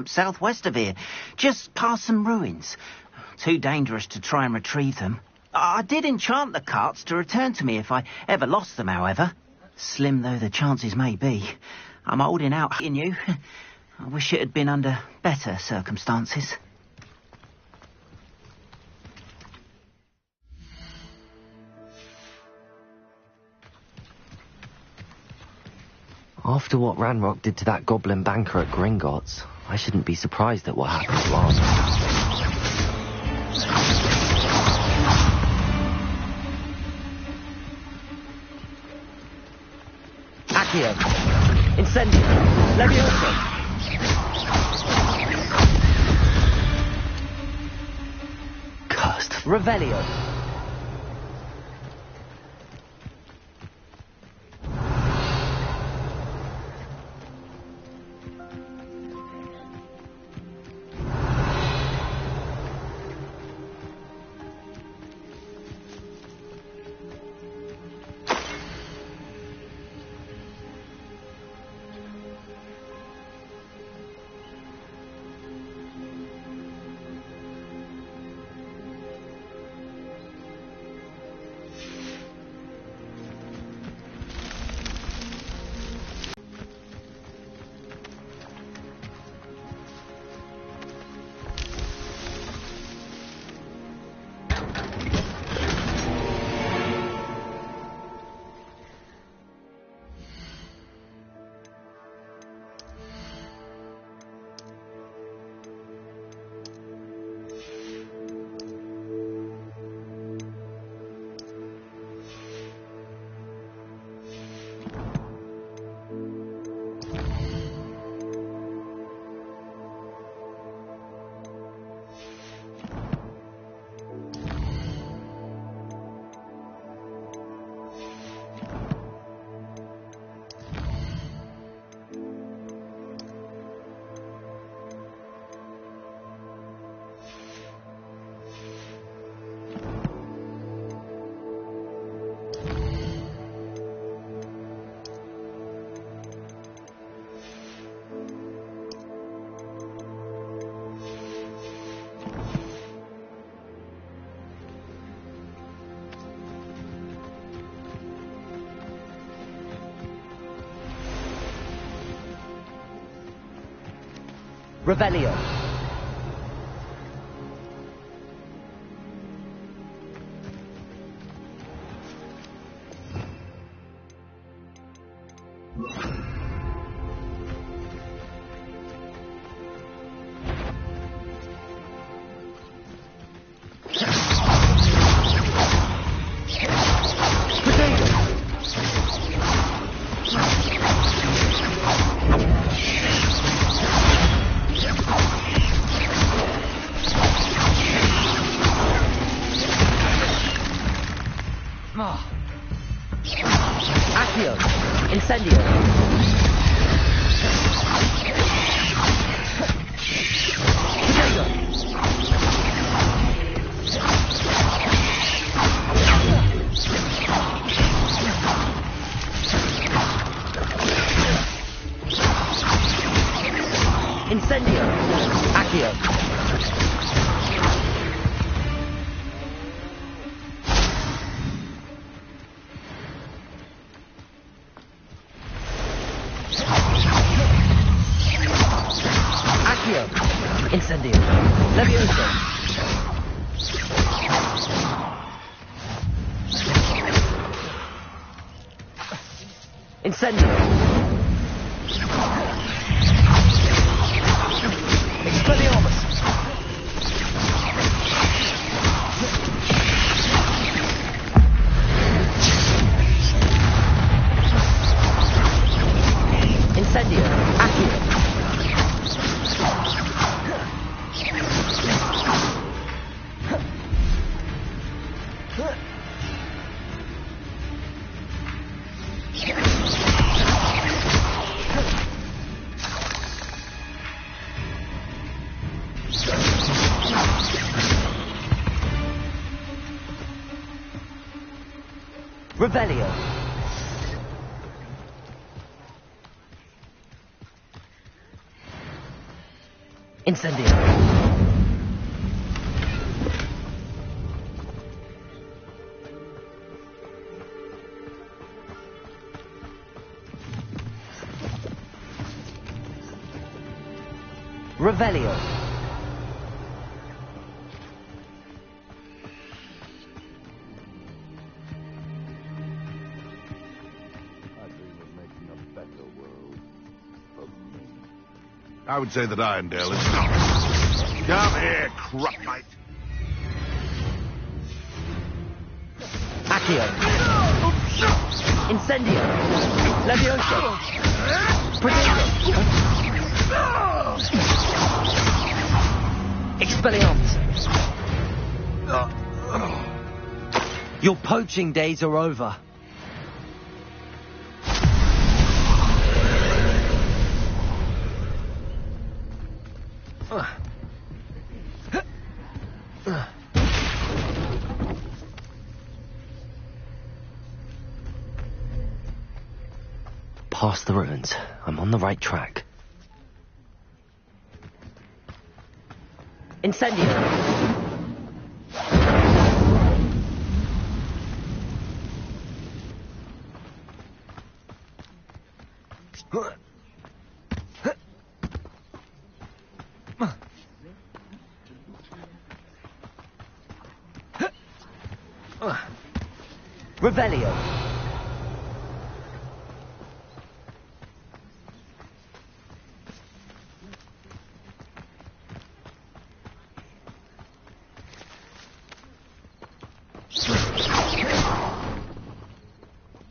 southwest of here, just past some ruins. Too dangerous to try and retrieve them. I did enchant the carts to return to me if I ever lost them, however. Slim though the chances may be, I'm holding out in you. I wish it had been under better circumstances. After what Ranrock did to that goblin banker at Gringotts, I shouldn't be surprised at what happened to ours. Accio! Incendio! Levioso! Cursed. Revelio! Revelio. Accio. Incendio. Incendio. Accio. Incendio. Levioso. Incendio. Expelliarmus. Incendio. Accio. Revelio. Incendio. Revelio. I would say that Irondale is not. Come here, crupmate. Accio. Incendio. Levioso. Prodigo. Expelliarmus. Your poaching days are over. Past the ruins. I'm on the right track. Incendio! Revelio!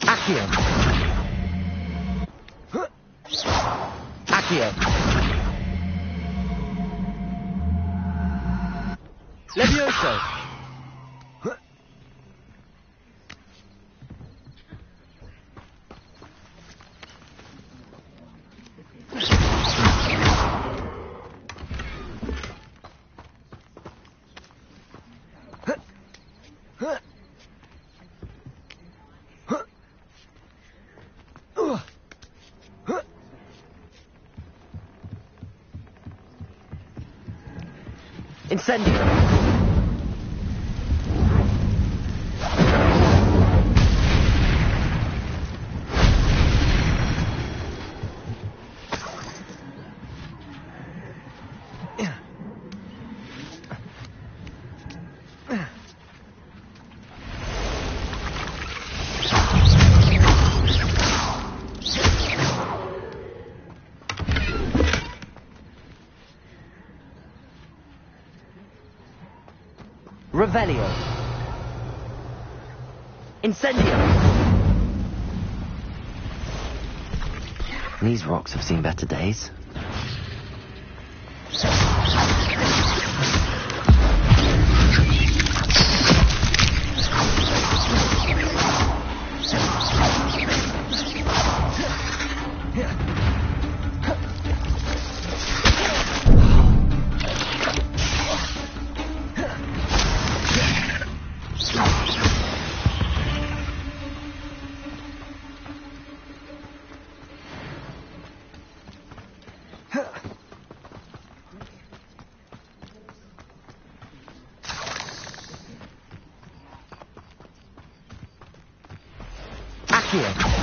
Accio. Accio. Levioso. Incendio! Revelio. Incendio. These rocks have seen better days. Accio.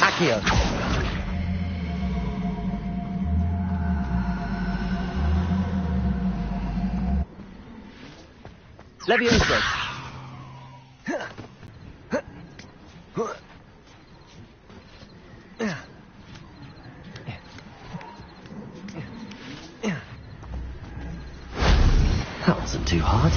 Accio. Levioso. That wasn't too hard.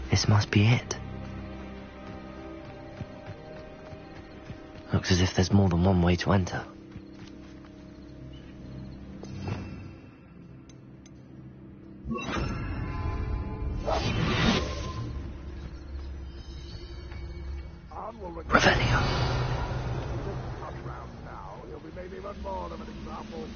This must be it. Looks as if there's more than one way to enter. Revelio. He'll be made even more of an example.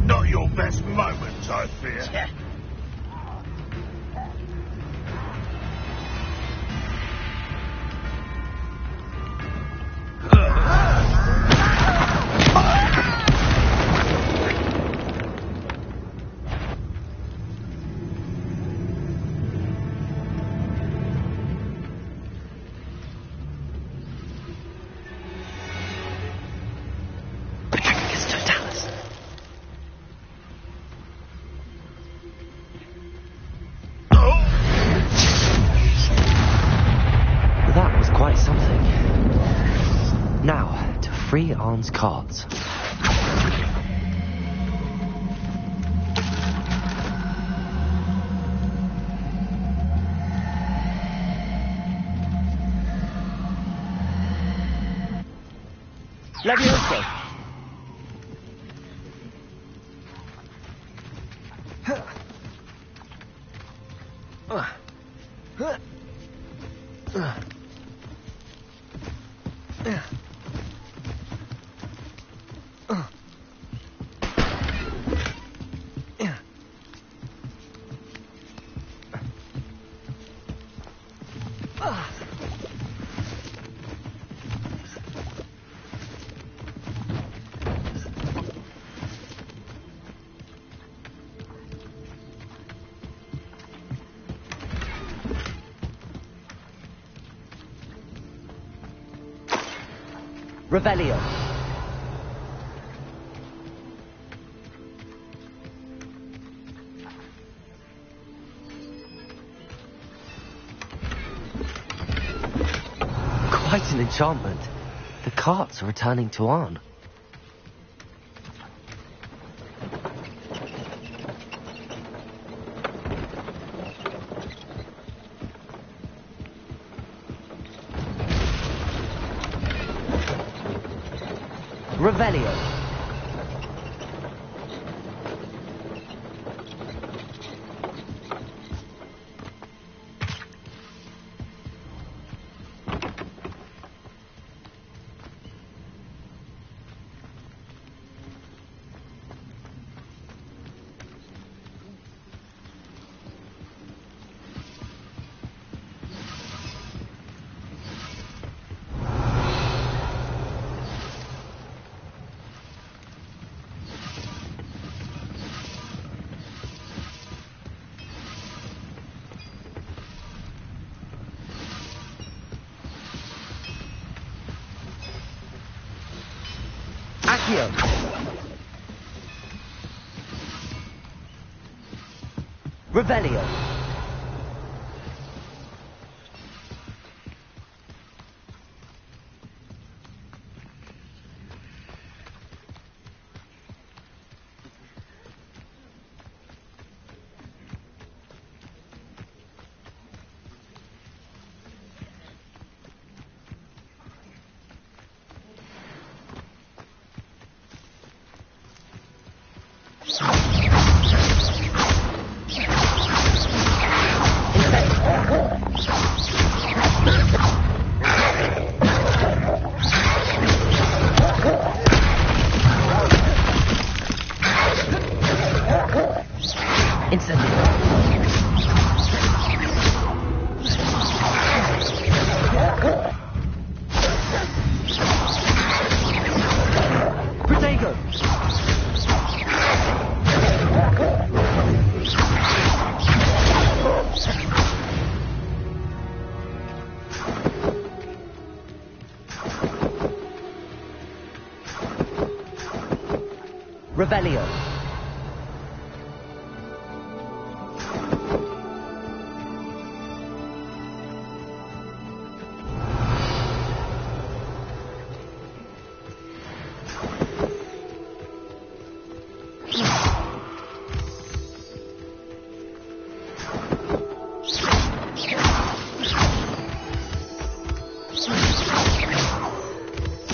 Not your best moments, I fear. Yeah. Now, to free Arn's cards. Levioso. Revelio. Quite an enchantment. The carts are returning to Arn. Revelio. Accio. Revelio. Revelio.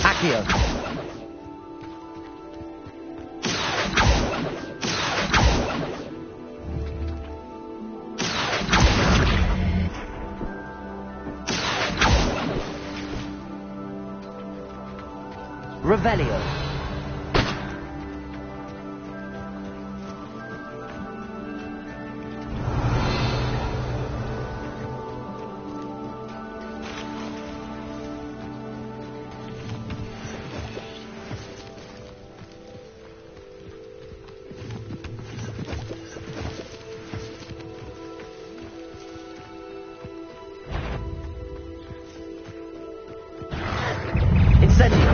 Accio. Revelio. Incendio.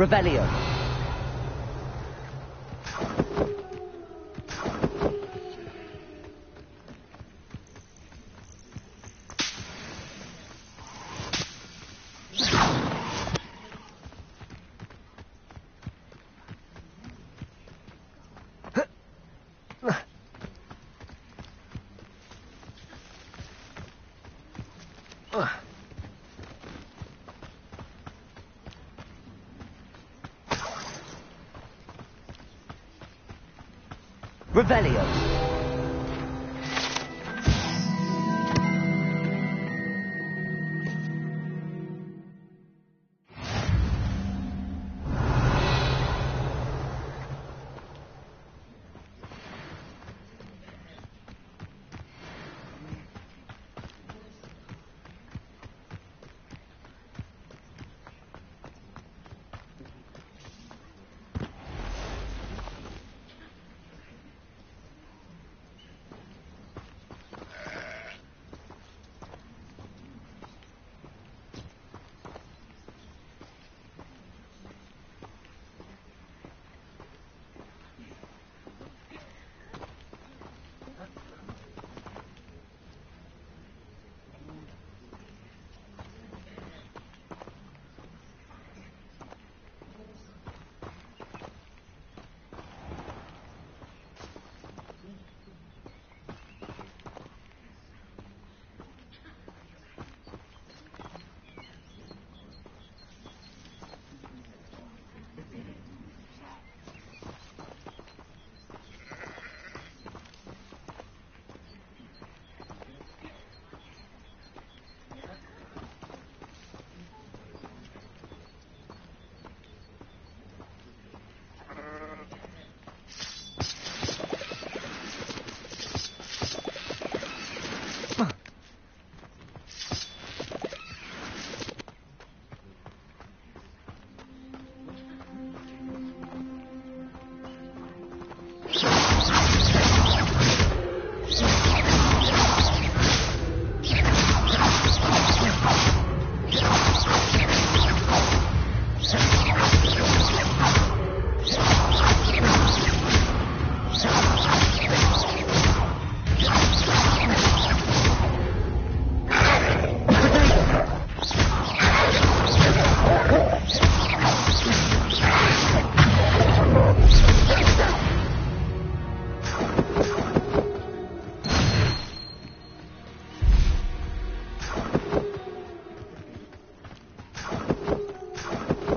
Revelio. Revelio.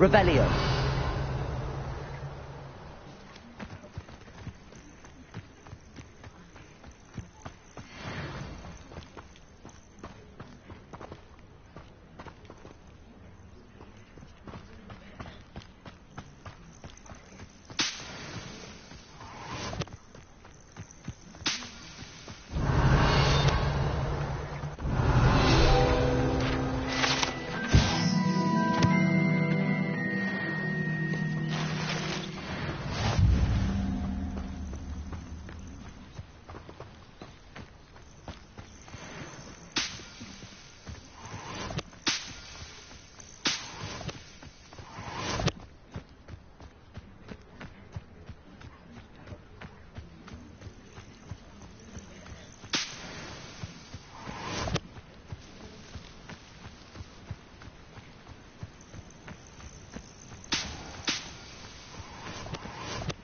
Revelio.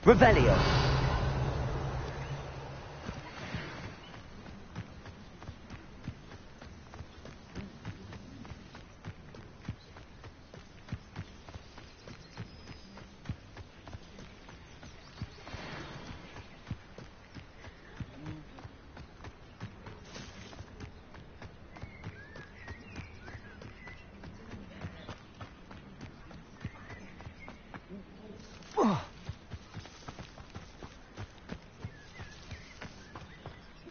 Revelio.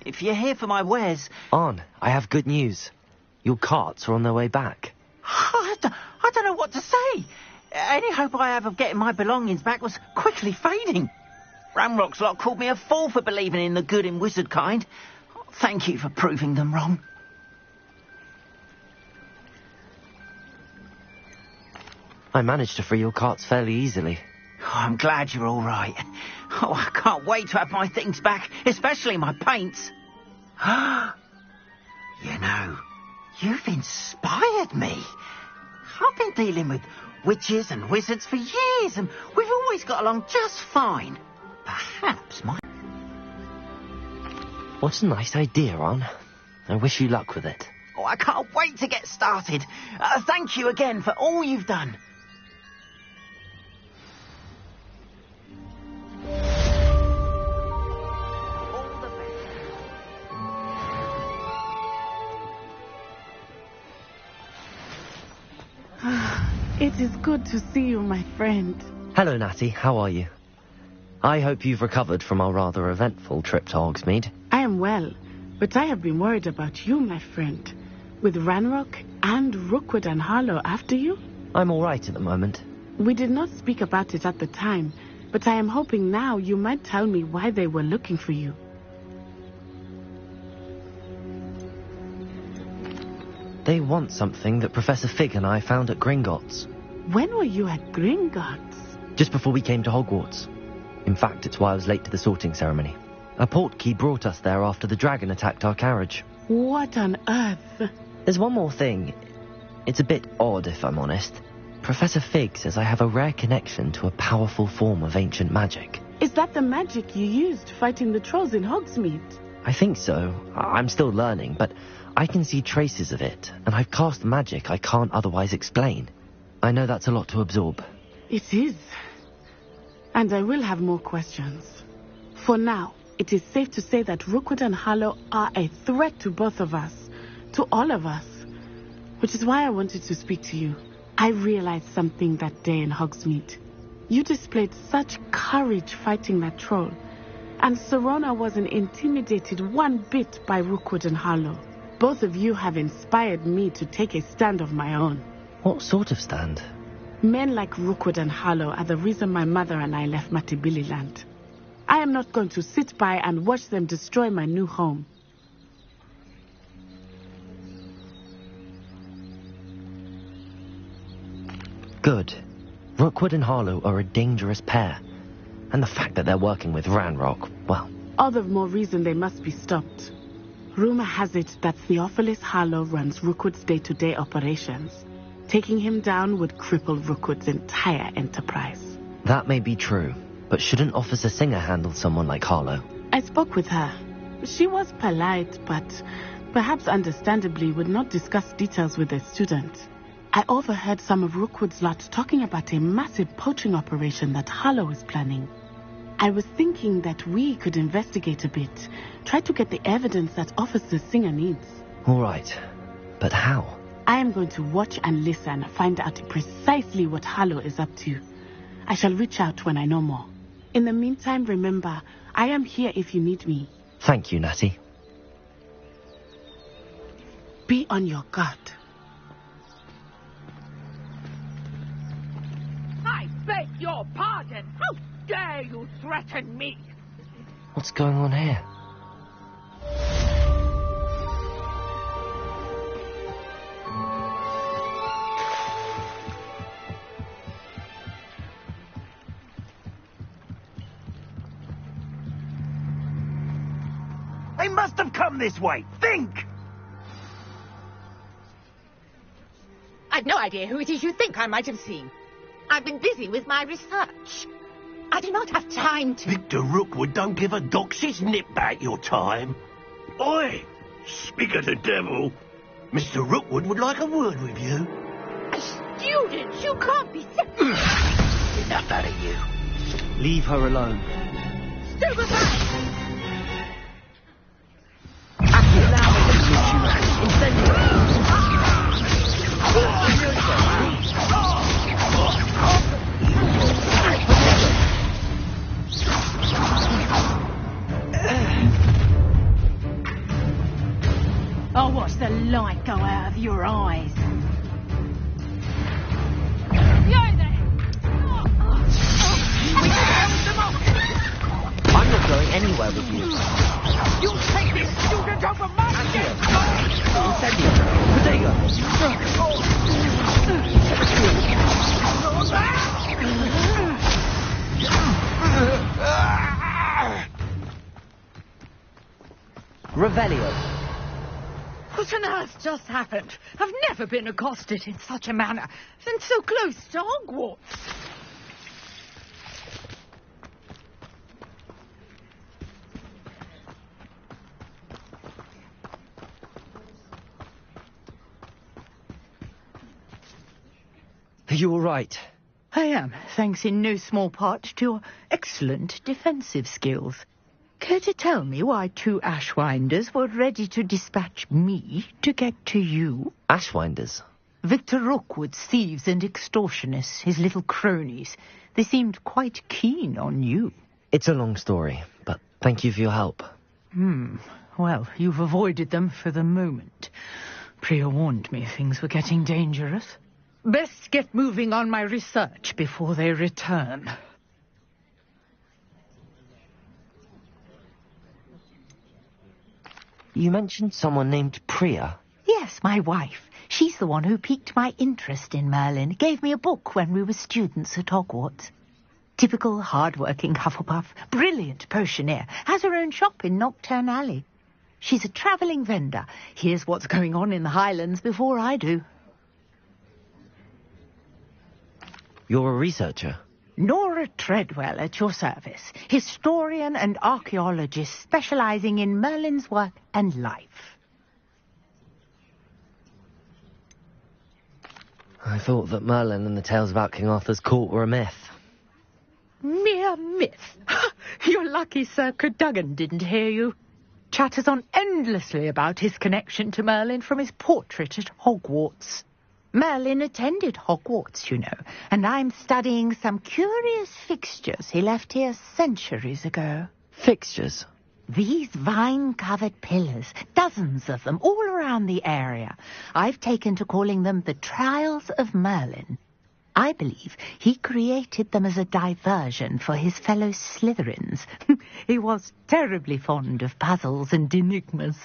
If you're here for my wares... On, I have good news. Your carts are on their way back. I don't know what to say. Any hope I have of getting my belongings back was quickly fading. Ramrock's lot called me a fool for believing in the good in wizard kind. Thank you for proving them wrong. I managed to free your carts fairly easily. Oh, I'm glad you're all right. Oh, I can't wait to have my things back, especially my paints. You know, you've inspired me. I've been dealing with witches and wizards for years, and we've always got along just fine. Perhaps my... What a nice idea, On. I wish you luck with it. Oh, I can't wait to get started. Thank you again for all you've done. It is good to see you, my friend. Hello, Natty. How are you? I hope you've recovered from our rather eventful trip to Hogsmeade. I am well, but I have been worried about you, my friend. With Ranrock and Rookwood and Harlow after you? I'm all right at the moment. We did not speak about it at the time, but I am hoping now you might tell me why they were looking for you. They want something that Professor Fig and I found at Gringotts. When were you at Gringotts? Just before we came to Hogwarts. In fact, it's why I was late to the sorting ceremony. A portkey brought us there after the dragon attacked our carriage. What on earth? There's one more thing. It's a bit odd, if I'm honest. Professor Fig says I have a rare connection to a powerful form of ancient magic. Is that the magic you used fighting the trolls in Hogsmeade? I think so. I'm still learning, but I can see traces of it, and I've cast magic I can't otherwise explain. I know that's a lot to absorb. It is. And I will have more questions. For now, it is safe to say that Rookwood and Harlow are a threat to both of us. To all of us. Which is why I wanted to speak to you. I realized something that day in Hogsmeade. You displayed such courage fighting that troll. And Serona wasn't intimidated one bit by Rookwood and Harlow. Both of you have inspired me to take a stand of my own. What sort of stand? Men like Rookwood and Harlow are the reason my mother and I left Matibili land. I am not going to sit by and watch them destroy my new home. Good. Rookwood and Harlow are a dangerous pair. And the fact that they're working with Ranrock, well... All the more reason they must be stopped. Rumor has it that Theophilus Harlow runs Rookwood's day-to-day operations. Taking him down would cripple Rookwood's entire enterprise. That may be true, but shouldn't Officer Singer handle someone like Harlow? I spoke with her. She was polite, but perhaps understandably would not discuss details with a student. I overheard some of Rookwood's lot talking about a massive poaching operation that Harlow is planning. I was thinking that we could investigate a bit, try to get the evidence that Officer Singer needs. All right, but how? I am going to watch and listen, find out precisely what Harlow is up to. I shall reach out when I know more. In the meantime, remember, I am here if you need me. Thank you, Natty. Be on your guard. I beg your pardon. How dare you threaten me? What's going on here? They must have come this way. Think! I've no idea who it is you think I might have seen. I've been busy with my research. I do not have time to... Victor Rookwood don't give a doxy's nip back your time. Oi! Speak of the devil. Mr. Rookwood would like a word with you. A student! You can't be... Enough out of you. Leave her alone. Superman! I'll watch the light go out of your eyes. Yo there! We can help them off! I'm not going anywhere with you. You'll take this student over my head! Incendio! Bodega! Revelio. What on earth just happened? I've never been accosted in such a manner, and so close to Hogwarts. Are you all right? I am, thanks in no small part to your excellent defensive skills. Care to tell me why 2 Ashwinders were ready to dispatch me to get to you? Ashwinders? Victor Rookwood's thieves and extortionists, his little cronies. They seemed quite keen on you. It's a long story, but thank you for your help. Well, you've avoided them for the moment. Priya warned me things were getting dangerous. Best get moving on my research before they return. You mentioned someone named Priya. Yes, my wife. She's the one who piqued my interest in Merlin. Gave me a book when we were students at Hogwarts. Typical hard-working Huffelpuff. Brilliant potioneer. Has her own shop in Nocturne Alley. She's a travelling vendor. Hears what's going on in the Highlands before I do. You're a researcher? Nora Treadwell at your service. Historian and archaeologist specialising in Merlin's work and life. I thought that Merlin and the tales about King Arthur's court were a myth. Mere myth. You're lucky Sir Cadogan didn't hear you. Chatters on endlessly about his connection to Merlin from his portrait at Hogwarts. Merlin attended Hogwarts, you know, and I'm studying some curious fixtures he left here centuries ago. Fixtures? These vine-covered pillars, dozens of them, all around the area. I've taken to calling them the Trials of Merlin. I believe he created them as a diversion for his fellow Slytherins. He was terribly fond of puzzles and enigmas.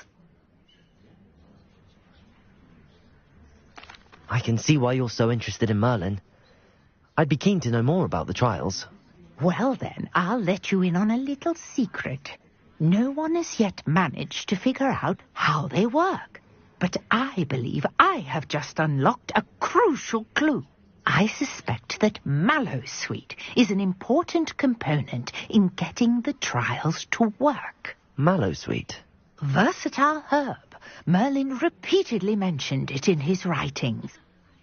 I can see why you're so interested in Merlin. I'd be keen to know more about the trials. Well then, I'll let you in on a little secret. No one has yet managed to figure out how they work. But I believe I have just unlocked a crucial clue. I suspect that Mallowsweet is an important component in getting the trials to work. Mallowsweet? Versatile herb. Merlin repeatedly mentioned it in his writings.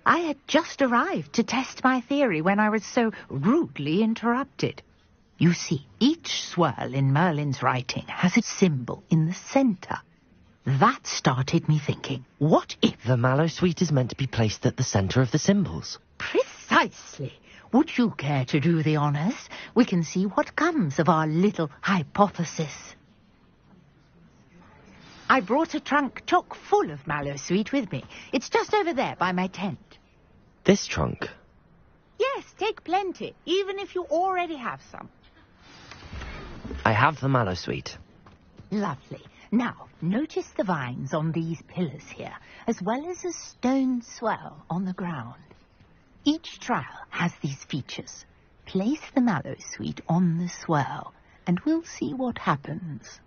I had just arrived to test my theory when I was so rudely interrupted. You see, each swirl in Merlin's writing has a symbol in the centre. That started me thinking, what if... The Mallowsweet is meant to be placed at the centre of the symbols. Precisely. Would you care to do the honours? We can see what comes of our little hypothesis. I brought a trunk chock full of Mallowsweet with me. It's just over there by my tent. This trunk? Yes, take plenty, even if you already have some. I have the Mallowsweet. Lovely. Now, notice the vines on these pillars here, as well as a stone swell on the ground. Each trial has these features. Place the Mallowsweet on the swell, and we'll see what happens.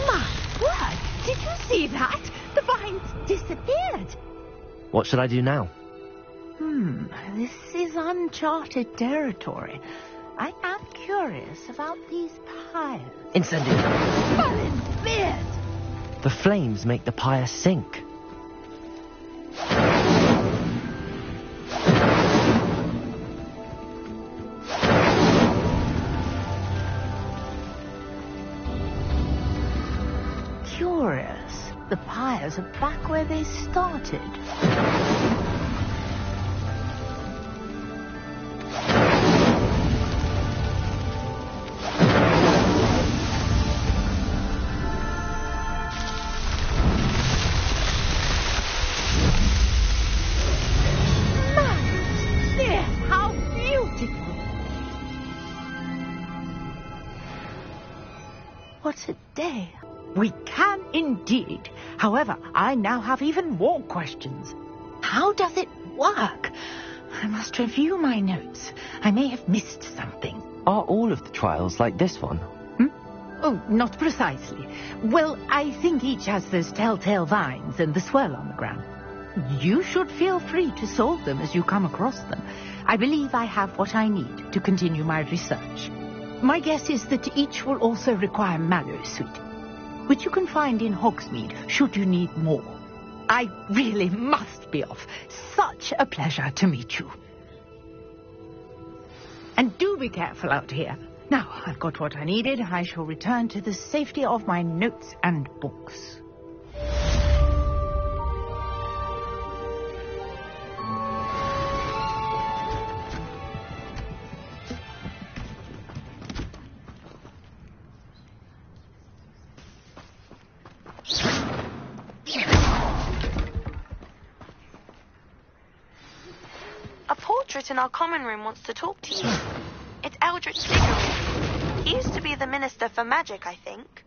My word! Did you see that? The vines disappeared. What should I do now? This is uncharted territory. I am curious about these pyres. Incendio! Well, in beard! The flames make the pyre sink. Curious. The pyres are back where they started. What a day. We can indeed. However, I now have even more questions. How does it work? I must review my notes. I may have missed something. Are all of the trials like this one? Oh, not precisely. Well, I think each has those telltale vines and the swirl on the ground. You should feel free to solve them as you come across them. I believe I have what I need to continue my research. My guess is that each will also require mallow sweet, which you can find in Hogsmeade should you need more. I really must be off. Such a pleasure to meet you. And do be careful out here. Now, I've got what I needed. I shall return to the safety of my notes and books. A portrait in our common room wants to talk to you. It's Eldritch Diggory. He used to be the Minister for Magic, I think.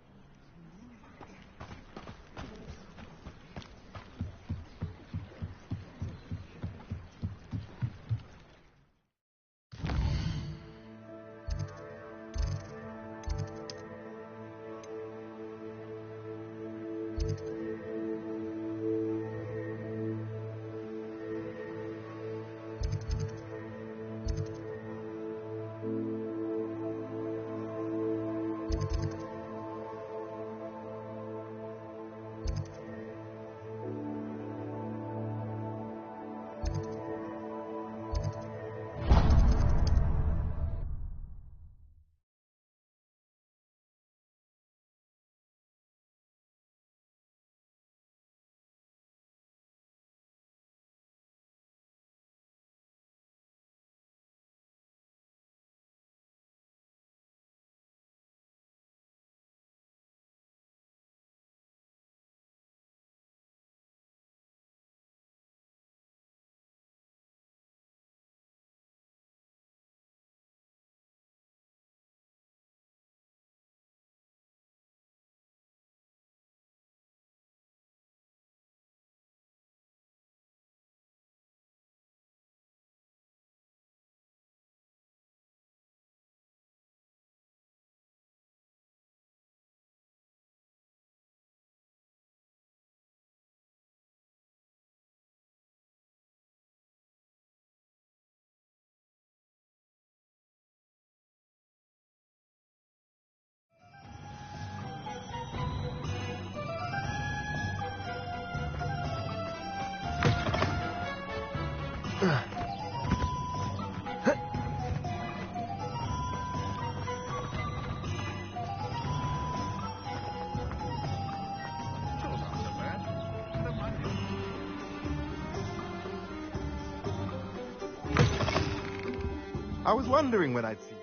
I was wondering when I'd see you.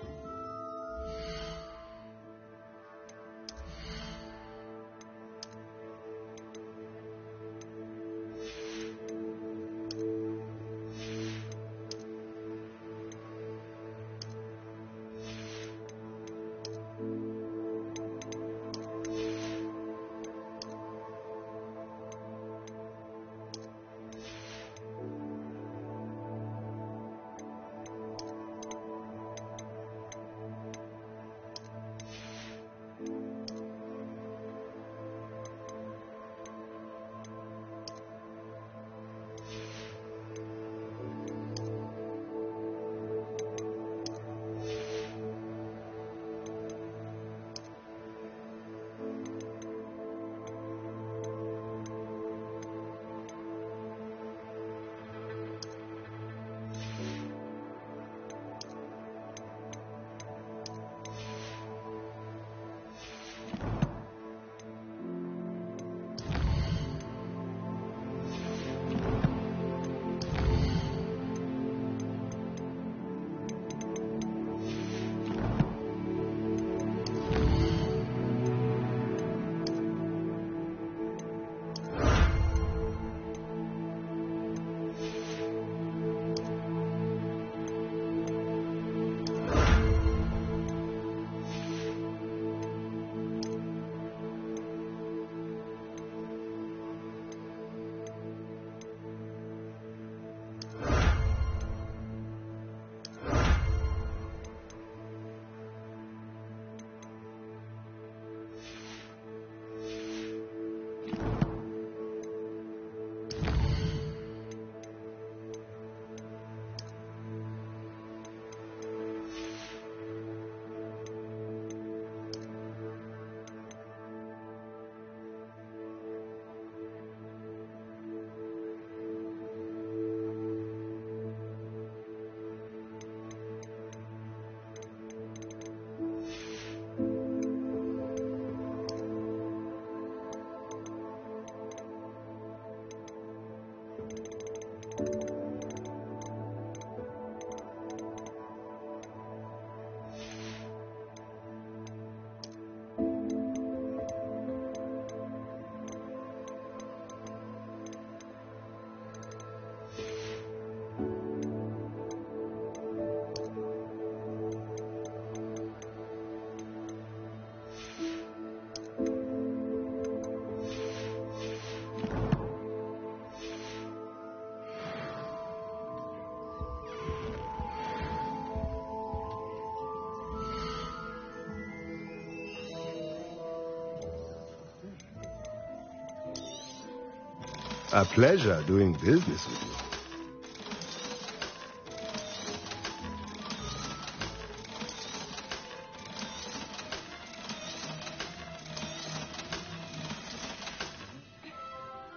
A pleasure doing business with you.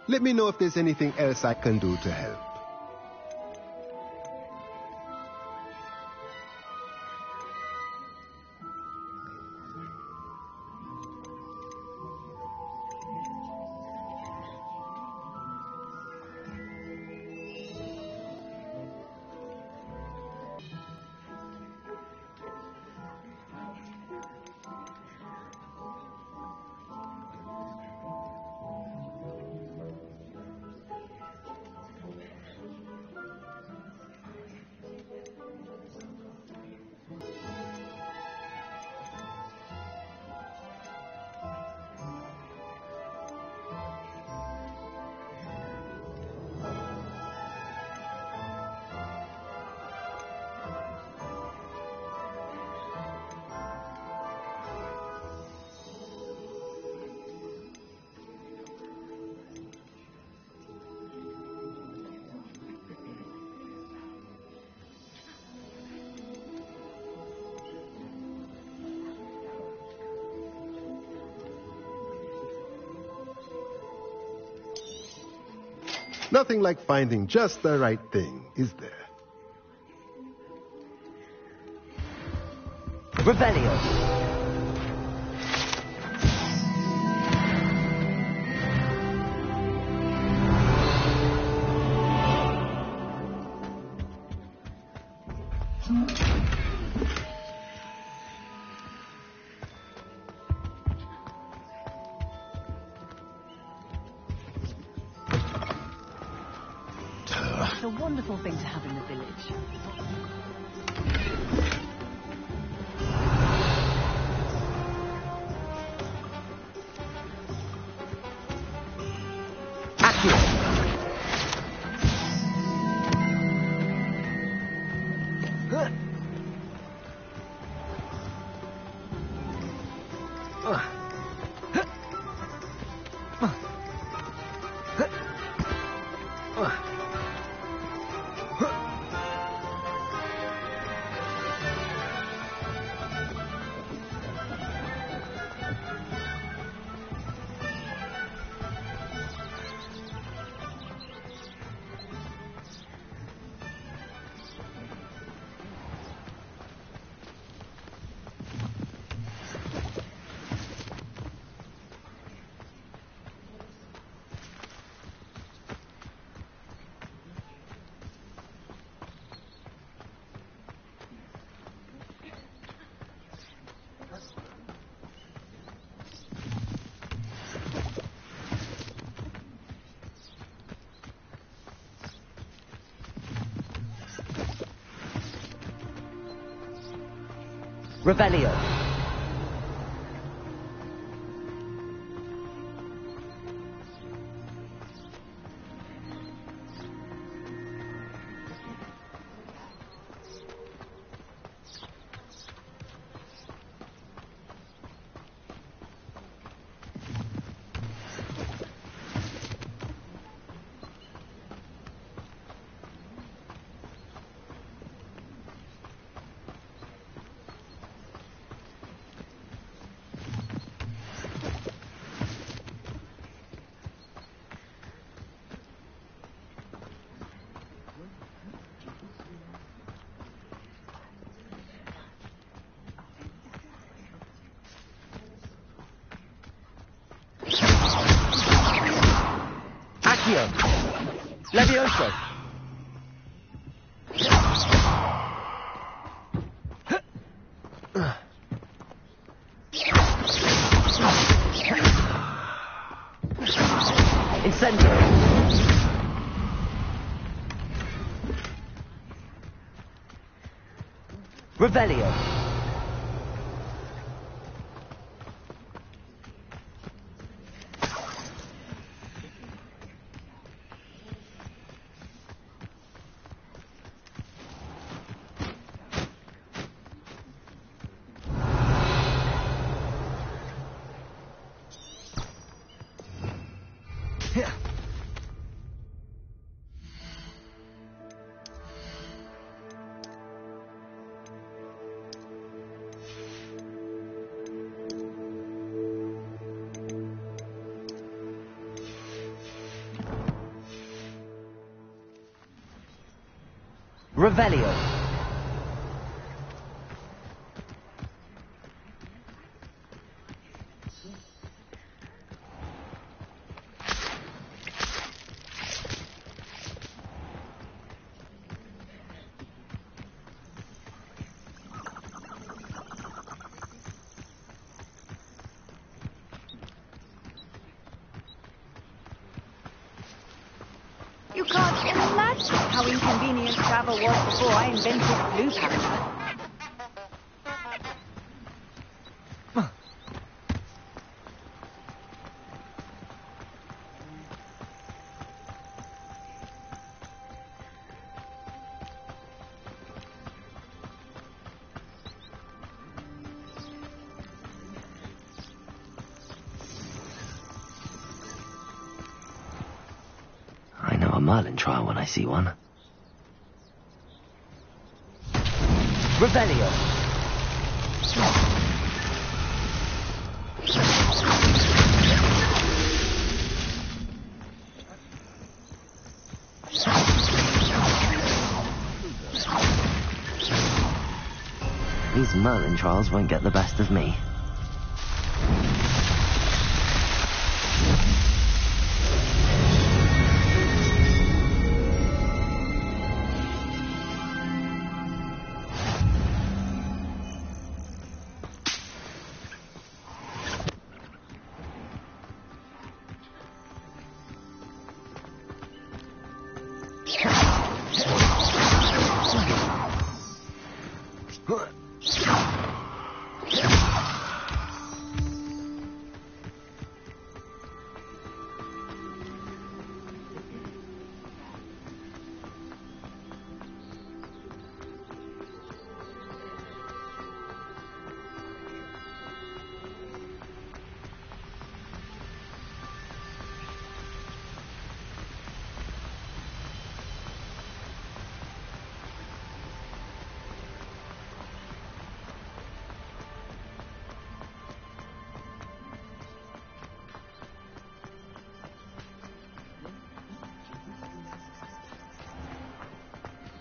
Let me know if there's anything else I can do to help. Nothing like finding just the right thing, is there? Revelio. It's a wonderful thing to have in the village. Revelio. Levioso. Incendio. Revelio. Revelio. You can't imagine how inconvenient travel was before I invented blue powder. I know a Merlin trial when I see one. Revelio. These Merlin trials won't get the best of me.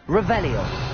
Revelio.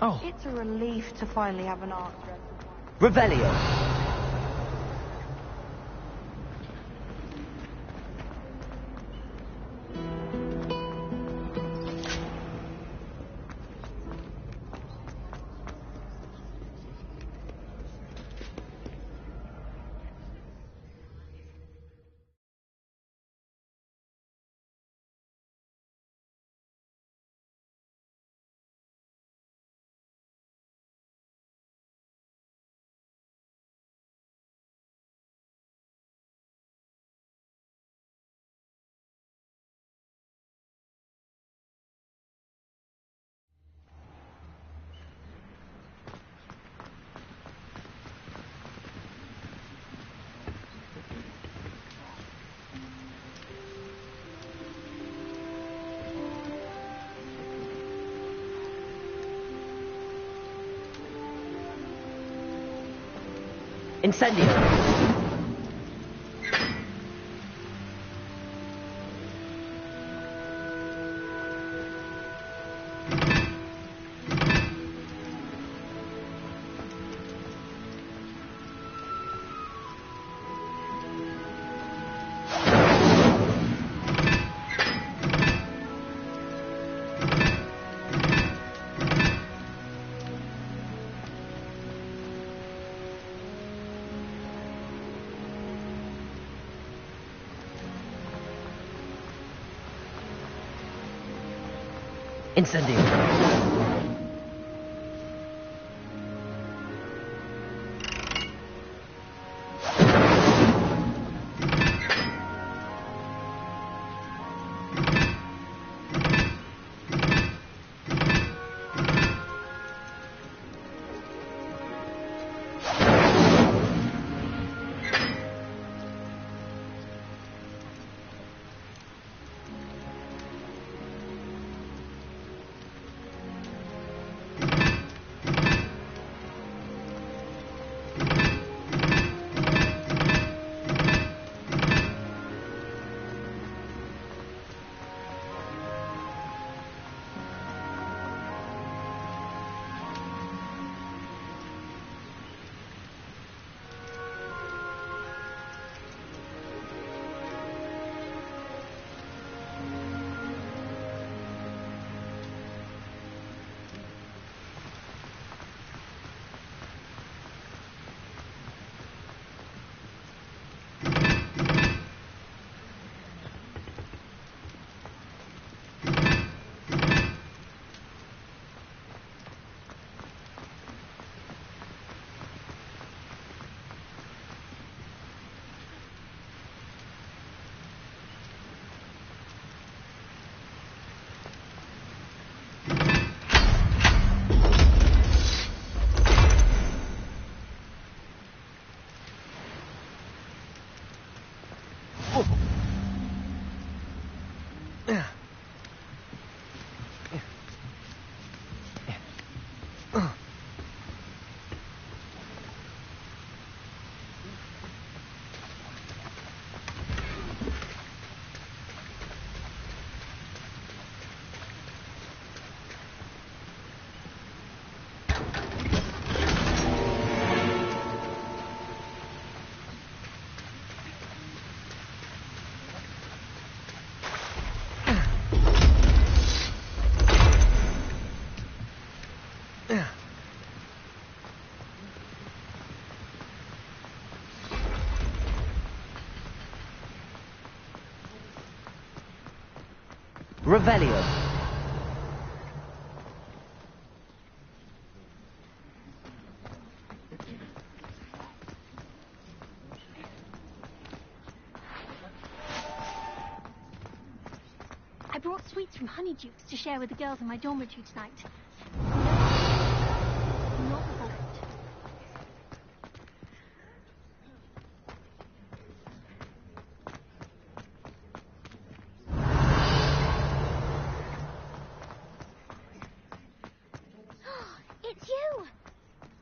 Oh. It's a relief to finally have an answer. Revelio. Incendio! Incendio! Revelio. I brought sweets from Honeydukes to share with the girls in my dormitory tonight. Not before it. It's you!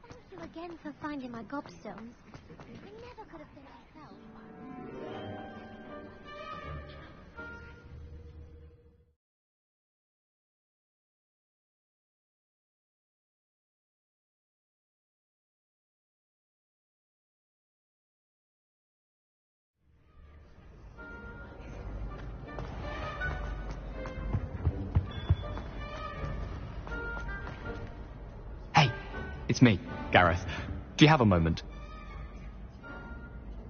Thank you again for finding my gobstones. I never could have been myself. It's me, Gareth. Do you have a moment?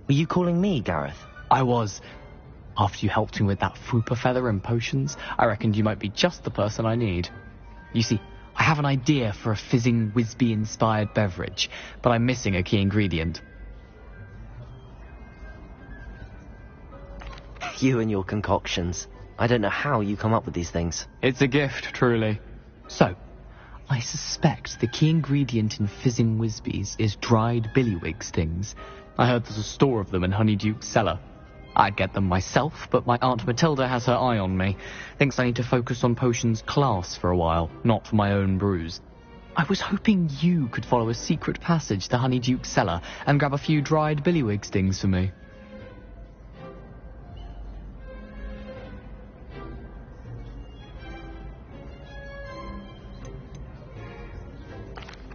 Were you calling me, Gareth? I was. After you helped me with that fupa feather and potions, I reckoned you might be just the person I need. You see, I have an idea for a fizzing Whizbee-inspired beverage, but I'm missing a key ingredient. You and your concoctions. I don't know how you come up with these things. It's a gift, truly. So, I suspect the key ingredient in fizzing Whizbees is dried billywig stings. I heard there's a store of them in Honeyduke's cellar. I'd get them myself, but my Aunt Matilda has her eye on me. Thinks I need to focus on potions class for a while, not for my own brews. I was hoping you could follow a secret passage to Honeyduke's cellar and grab a few dried billywig stings for me.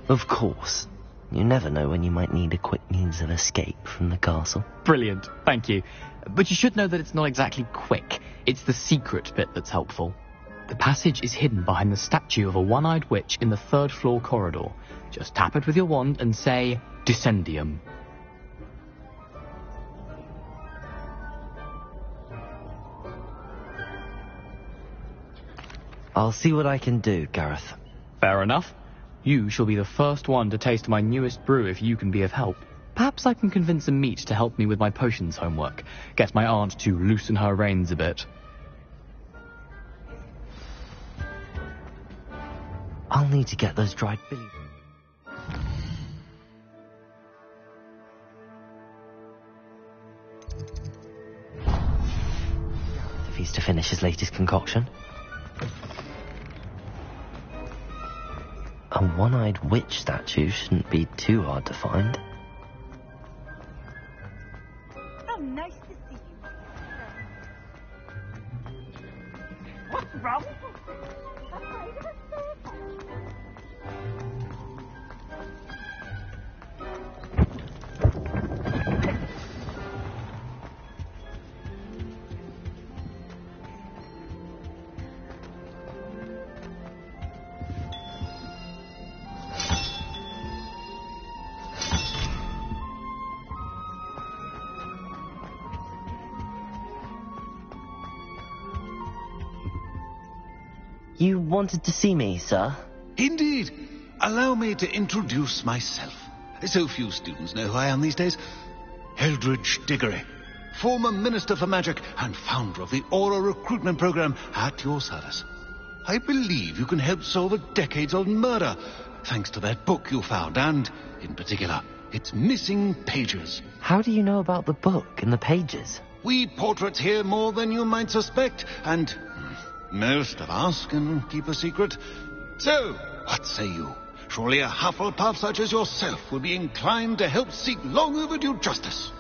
Of course. You never know when you might need a quick means of escape from the castle. Brilliant, thank you. But you should know that it's not exactly quick. It's the secret bit that's helpful. The passage is hidden behind the statue of a one-eyed witch in the third-floor corridor. Just tap it with your wand and say, Descendium. I'll see what I can do, Gareth. Fair enough. You shall be the first one to taste my newest brew if you can be of help. Perhaps I can convince a meat to help me with my potions homework. Get my aunt to loosen her reins a bit. I'll need to get those dried billy. If he's to finish his latest concoction. A one-eyed witch statue shouldn't be too hard to find. Oh, nice to see you. What's wrong? You wanted to see me, sir? Indeed. Allow me to introduce myself. So few students know who I am these days. Eldridge Diggory, former Minister for Magic and founder of the Aura recruitment program at your service. I believe you can help solve a decades-old murder, thanks to that book you found, and, in particular, its missing pages. How do you know about the book and the pages? We portraits here more than you might suspect, and most of us can keep a secret. So, what say you? Surely a Huffelpuff such as yourself would be inclined to help seek long overdue justice.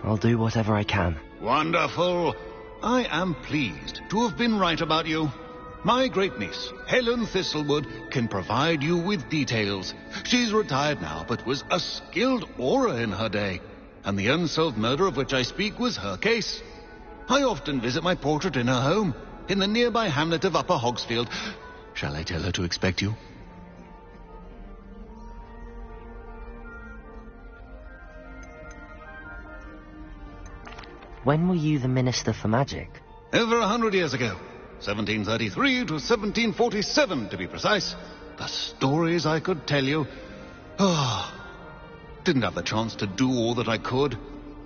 I'll do whatever I can. Wonderful. I am pleased to have been right about you. My great-niece, Helen Thistlewood, can provide you with details. She's retired now, but was a skilled aura in her day. And the unsolved murder of which I speak was her case. I often visit my portrait in her home, in the nearby hamlet of Upper Hogsfield. Shall I tell her to expect you? When were you the Minister for Magic? Over 100 years ago. 1733 to 1747, to be precise. The stories I could tell you. Didn't have the chance to do all that I could.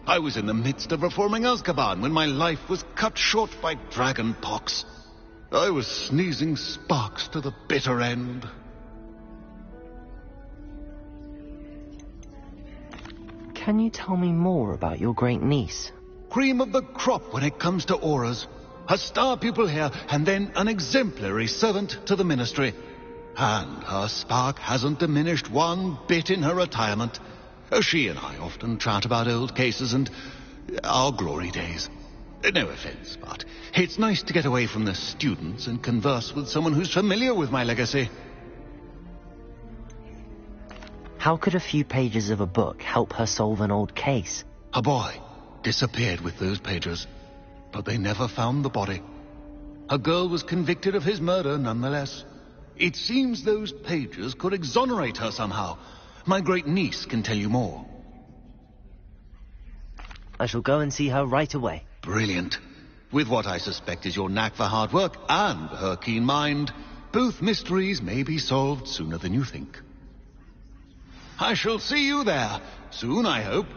I was in the midst of reforming Azkaban when my life was cut short by dragon pox. I was sneezing sparks to the bitter end. Can you tell me more about your great niece? Cream of the crop when it comes to auras. A star pupil here, and then an exemplary servant to the ministry. And her spark hasn't diminished one bit in her retirement. She and I often chat about old cases and our glory days. No offense, but it's nice to get away from the students and converse with someone who's familiar with my legacy. How could a few pages of a book help her solve an old case? A boy disappeared with those pages, but they never found the body. A girl was convicted of his murder nonetheless. It seems those pages could exonerate her somehow. My great-niece can tell you more. I shall go and see her right away. Brilliant. With what I suspect is your knack for hard work and her keen mind, both mysteries may be solved sooner than you think. I shall see you there, soon I hope.